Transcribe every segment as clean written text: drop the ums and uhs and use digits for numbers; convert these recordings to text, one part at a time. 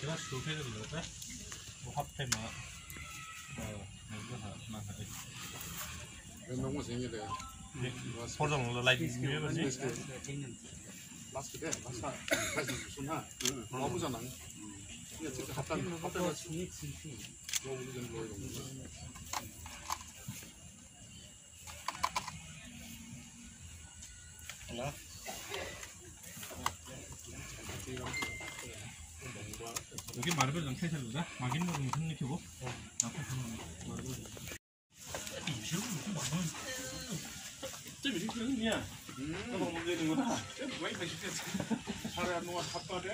제가 수업해야 되는데 뭐 합해 막 너무 생기네. 포장 라이트 미에버지 마스크 돼. 마스크 순한 너무잖아. 이게 진짜 합해가 너무 좀 보이고. 알아? 여기 마르벨 좀 캐셔도돼? 막인 거 좀 생각해보. 나쁜 마르벨. 이시로 무슨 마르벨? 좀 이렇게 그러냐? 너무 문제는 거다. 왜 이렇게 차라리 누가 탑발해.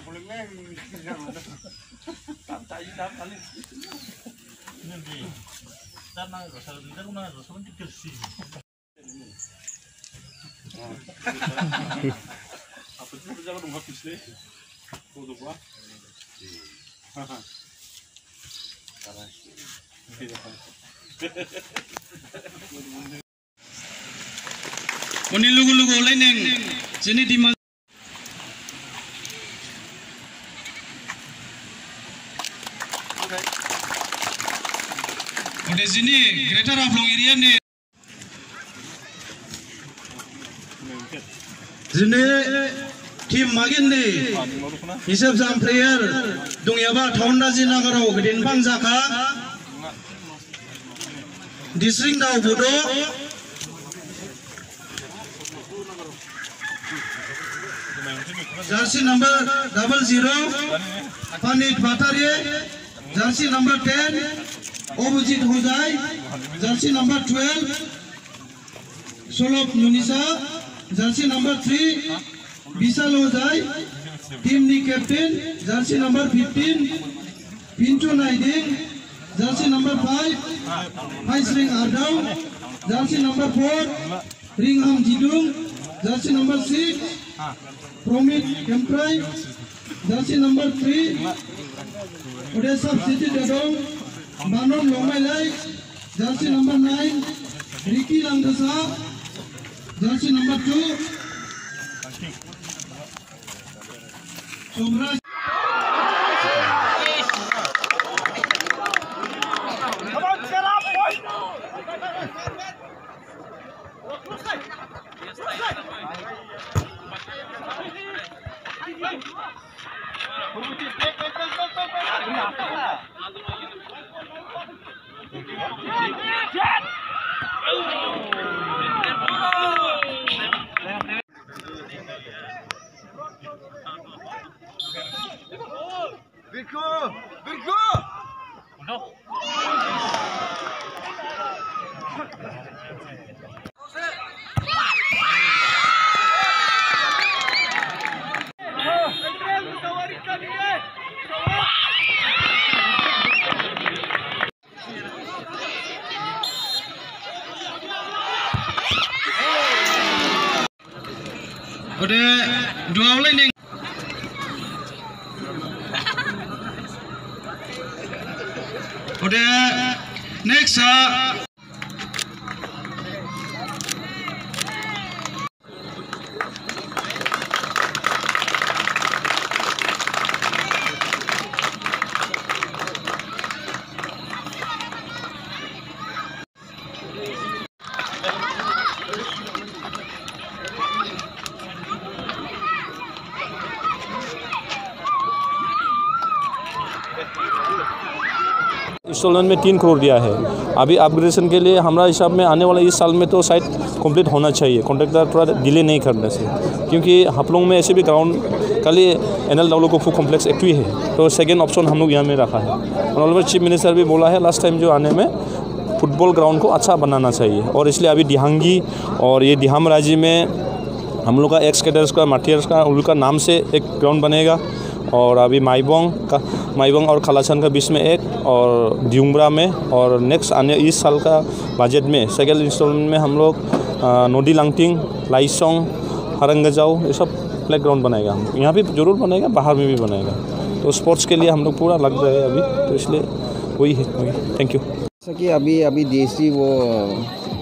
볼링맨 그냥 땀따지 땀따지. 근데 땀나서 사람들 내려나서 손 찍혔지. 아버지 부자가 너무 바뀌시네. 너도 봐. Oni lugu laineng sini di Ode sini Greater Aflong area ni sini tim magin ni hisab sam player dungyaba Thonda Jinagaro gedin Pangjaka district Dau Bodo jersey number 00 Panit Batarie jersey number 10 Obujit Hojai jersey number 12 Solop Nunisa jersey number 3 Bisal Hojai team ni captain jersey number 15 Pinto Naiding jersey number 5 Haisring Ardau jersey number 4 Ringham Jidung jersey number 6 Promit Kemprai jersey number 3 Odessa City Dadong Manon Lomailai jersey number 9 Ricky Langdasa jersey number 2 Somraj Ode dua laineng Ode next instalment में 3 करोड़ दिया है। अभी upgradation के लिए हमारा हिसाब में आने वाला इस साल में तो शायद कंप्लीट होना चाहिए, कॉन्ट्रैक्टर थोड़ा डिले नहीं करने से, क्योंकि हापलोंग में ऐसे भी ग्राउंड खाली NLW को फुल कॉम्प्लेक्स एक ही है, तो सेकेंड ऑप्शन हम लोग यहाँ में रखा है। ऑनरेबल चीफ मिनिस्टर भी बोला है लास्ट टाइम जो आने में फुटबॉल ग्राउंड को अच्छा बनाना चाहिए, और इसलिए अभी दिहांगी और ये दिहाम राजी में हम लोग का एक्स कैडर्स का माटियर्स का उनका नाम से एक ग्राउंड बनेगा, और अभी माईबोंग और खलासन का बीच में एक, और दियुंगब्रा में, और नेक्स्ट आने इस साल का बजट में सेकेंड इंस्टॉलमेंट में हम लोग नोडी लांगटिंग, लाइसोंग, हरंगजाओ ये सब प्ले ग्राउंड बनाएगा। हम यहाँ भी जरूर बनेगा, बाहर में भी बनेगा, तो स्पोर्ट्स के लिए हम लोग पूरा लग रहे हैं अभी, तो इसलिए वही है। Thank you. जैसा कि अभी देसी वो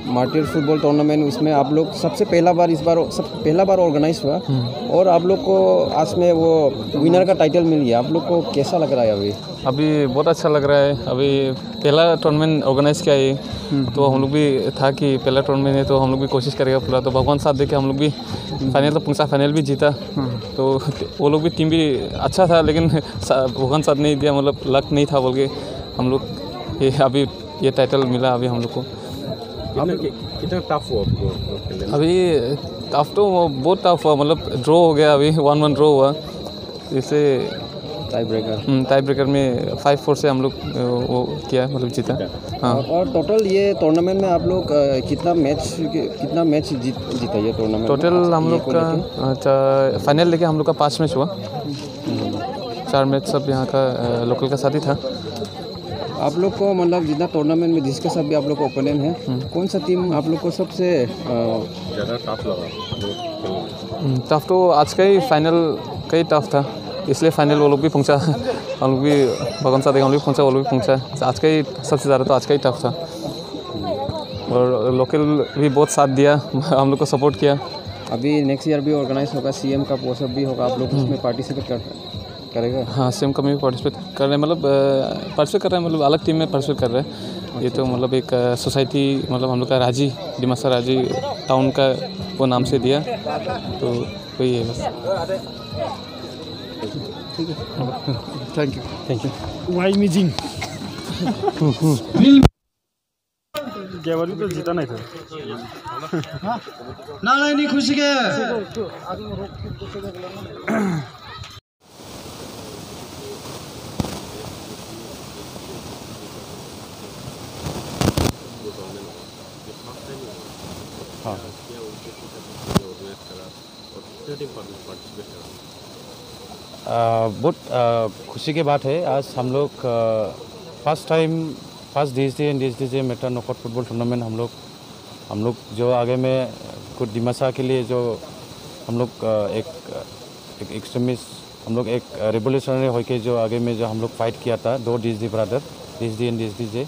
मार्टियर फुटबॉल टूर्नामेंट, उसमें आप लोग सबसे पहला बार ऑर्गेनाइज हुआ, और आप लोग को आज में वो विनर का टाइटल मिल गया। आप लोग को कैसा लग रहा है अभी बहुत अच्छा लग रहा है। अभी पहला टूर्नामेंट ऑर्गेनाइज किया है, तो हम लोग भी था कि पहला टूर्नामेंट है तो हम लोग भी कोशिश करेगा पूरा, तो भगवान साथ देके हम लोग भी फाइनल तो पहुंचा, फाइनल भी जीता। तो वो लोग भी टीम भी अच्छा था, लेकिन भगवान साथ नहीं दिया, मतलब लक नहीं था बोल के हम लोग अभी ये टाइटल मिला अभी हम लोग को। कितना टफ हुआ आपको? अभी टफ तो बहुत टफ हुआ, मतलब ड्रॉ हो गया, अभी 1-1 ड्रॉ हुआ, इसे टाई ब्रेकर में 5-4 से हम लोग वो किया, मतलब जीता। हाँ। और टोटल ये टूर्नामेंट में आप लोग कितना मैच जीता ये टूर्नामेंट? टोटल हम लोग का फाइनल लेके हम लोग का 5 मैच हुआ, 4 मैच सब यहाँ का लोकल का साथ ही था। आप लोग को मतलब जितना टूर्नामेंट में जिसके साथ भी आप लोग को ओपोनेंट है, कौन सा टीम आप लोग को सबसे ज़्यादा टफ लगा? टफ तो आज का ही फाइनल का ही टफ था, इसलिए फाइनल वो लोग भी पहुंचा, हम लोग भी भगवान साथ हम लोग भी पहुंचा, वो लोग भी पहुंचा। आज का ही सबसे ज़्यादा तो आज का ही टफ था, और लोकल भी बहुत साथ दिया, हम लोग को सपोर्ट किया। अभी नेक्स्ट ईयर भी ऑर्गेनाइज होगा, CM का वो सब भी होगा, आप लोग उसमें पार्टिसिपेट करेगा? हाँ, CM का भी पार्टिसिपेट कर रहे हैं, मतलब पार्टिसिपेट कर रहे हैं, मतलब अलग टीम में पार्टिसिपेट कर रहे हैं। ये तो मतलब एक सोसाइटी, मतलब हम लोग का राजी डिमासा राजी टाउन का वो नाम से दिया, तो वही है बस। ठीक है, थैंक यू। वाई मिजिंग तो जीता नहीं था ना नहीं खुशी के बहुत खुशी की बात है। आज हम लोग first DSD Meta knockout football tournament हम लोग जो आगे में कुछ दिमासा के लिए जो हम लोग एक एक्सट्रीमिस्ट हम लोग एक रेवोल्यूशनरी होके जो आगे में जो हम लोग फाइट किया था, 2 DSD brother DSD and DSD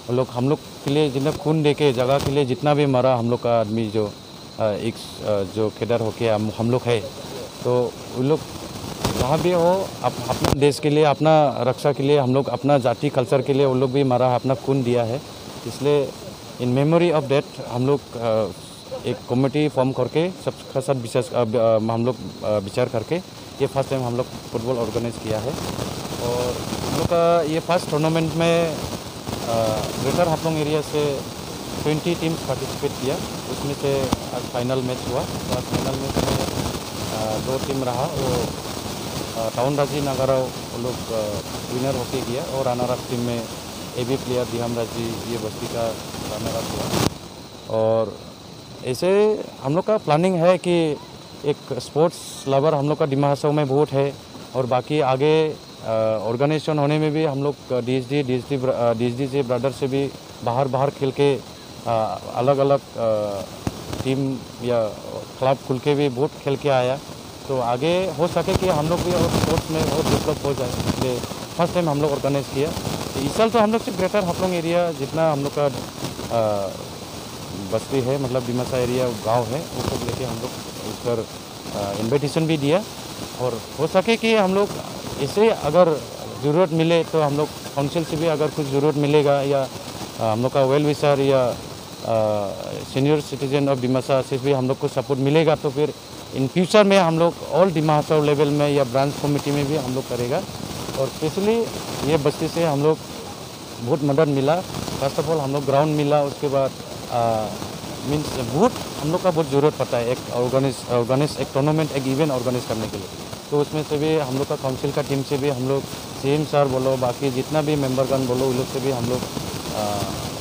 हम लोग के लिए जितना खून दे के जगह के लिए जितना भी मरा हम लोग का आदमी जो जो केडर होके हम लोग है, तो उन लोग जहाँ भी हो अपना देश के लिए, अपना रक्षा के लिए, हम लोग अपना जाति कल्चर के लिए उन लोग भी मरा है, अपना खून दिया है। इसलिए इन मेमोरी ऑफ डेट हम लोग एक कमेटी फॉर्म करके सबका साथ हम लोग विचार करके ये फर्स्ट टाइम हम लोग फुटबॉल ऑर्गेनाइज किया है। और हम लोग का ये फर्स्ट टूर्नामेंट में ग्रेटर हापलोंग एरिया से 20 टीम्स पार्टिसिपेट किया, उसमें से आज फाइनल मैच हुआ। तो आज फाइनल मैच में 2 टीम रहा, वो टाउन राजी नागाराव वो लोग विनर होके गया, और रनर अप टीम में AB प्लेयर दिहाम राजी ये बस्ती का रनर अप हुआ। और ऐसे हम लोग का प्लानिंग है कि एक स्पोर्ट्स लवर हम लोग का डिमा हासाओ में बहुत है, और बाकी आगे ऑर्गेनाइजेशन होने में भी हम लोग DSD ब्रदर से भी बाहर खेल के अलग अलग टीम या क्लब खुल के भी बहुत खेल के आया। तो आगे हो सके कि हम लोग भी और स्पोर्ट्स में और डेवलप हो जाए, इसलिए फर्स्ट टाइम हम लोग ऑर्गेनाइज किया। तो इस साल तो हम लोग सिर्फ ग्रेटर हापलोंग एरिया जितना हम लोग का बस्ती है, मतलब डिमासा एरिया गांव है, वो सब लेके हम लोग उस पर इन्विटेशन भी दिया। और हो सके कि हम लोग इसे अगर ज़रूरत मिले तो हम लोग काउंसिल से भी अगर कुछ ज़रूरत मिलेगा, या हम लोग का वेल विशर या सीनियर सिटीजन ऑफ डिमासा से भी हम लोग को सपोर्ट मिलेगा, तो फिर इन फ्यूचर में हम लोग ऑल डिमा हासाओ लेवल में या ब्रांच कमेटी में भी हम लोग करेगा। और स्पेशली ये बस्ती से हम लोग बहुत मदद मिला। फर्स्ट ऑफ ऑल हम लोग ग्राउंड मिला, उसके बाद मीन्स बहुत हम लोग का बहुत ज़रूरत पड़ता है एक ऑर्गेनाइज एक टूर्नामेंट एक इवेंट ऑर्गेनाइज करने के लिए। तो उसमें से भी हम लोग का काउंसिल का टीम से भी हम लोग सीएम सर बोलो, बाकी जितना भी मेंबरगण बोलो, उन लोग से भी हम लोग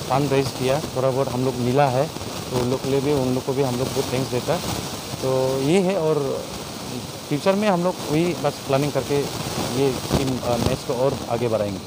फंड रेज किया, थोड़ा बहुत हम लोग मिला है। तो उन लोग के लिए भी उन लोग को भी हम लोग बहुत थैंक्स देता। तो ये है, और फ्यूचर में हम लोग वही बस प्लानिंग करके ये टीम मैच को और आगे बढ़ाएंगे।